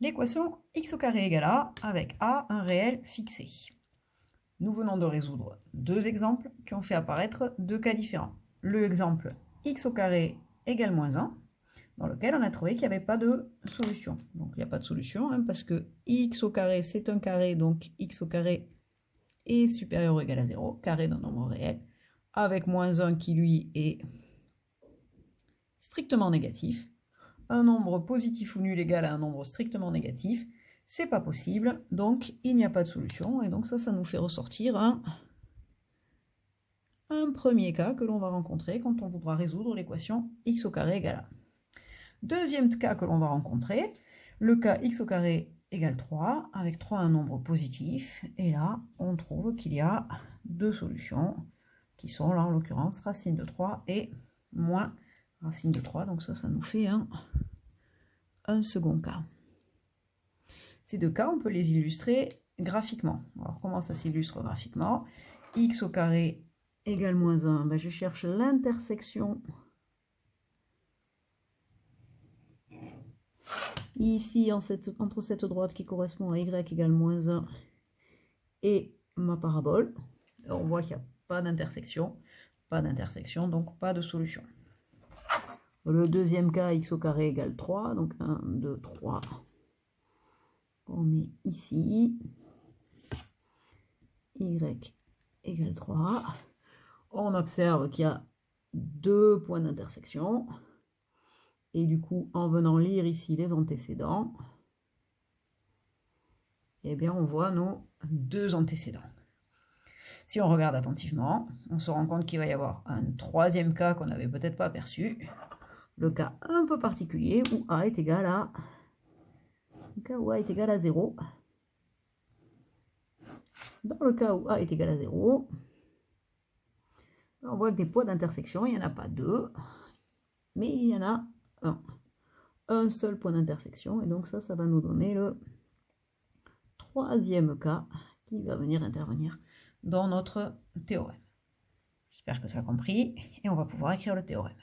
l'équation x au carré égale a avec a un réel fixé. Nous venons de résoudre deux exemples qui ont fait apparaître deux cas différents. Le exemple x au carré égale moins 1, dans lequel on a trouvé qu'il n'y avait pas de solution. Donc il n'y a pas de solution, parce que x au carré c'est un carré, donc x au carré est supérieur ou égal à 0, carré d'un nombre réel, avec moins 1 qui lui est strictement négatif. Un nombre positif ou nul égal à un nombre strictement négatif, c'est pas possible, donc il n'y a pas de solution, et donc ça nous fait ressortir un premier cas que l'on va rencontrer quand on voudra résoudre l'équation x au carré égale a. Deuxième cas que l'on va rencontrer, le cas x au carré égale 3, avec 3 un nombre positif, et là on trouve qu'il y a deux solutions, qui sont là en l'occurrence racine de 3 et moins racine de 3, donc ça nous fait un second cas. Ces deux cas, on peut les illustrer graphiquement. Alors comment ça s'illustre graphiquement? X au carré égale moins 1, ben, je cherche l'intersection ici entre cette droite qui correspond à y égale moins 1 et ma parabole. On voit qu'il n'y a pas d'intersection, donc pas de solution. Le deuxième cas, x au carré égale 3, donc 1, 2, 3. On met ici, y égale 3. On observe qu'il y a deux points d'intersection. Et du coup, en venant lire ici les antécédents, eh bien, on voit nos deux antécédents. Si on regarde attentivement, on se rend compte qu'il va y avoir un troisième cas qu'on n'avait peut-être pas aperçu. Le cas un peu particulier où a est égal à... Le cas où a est égal à 0. Dans le cas où a est égal à 0, on voit que des points d'intersection, il n'y en a pas deux, mais il y en a un. Un seul point d'intersection, et donc ça va nous donner le troisième cas qui va venir intervenir dans notre théorème. J'espère que tu as compris, et on va pouvoir écrire le théorème.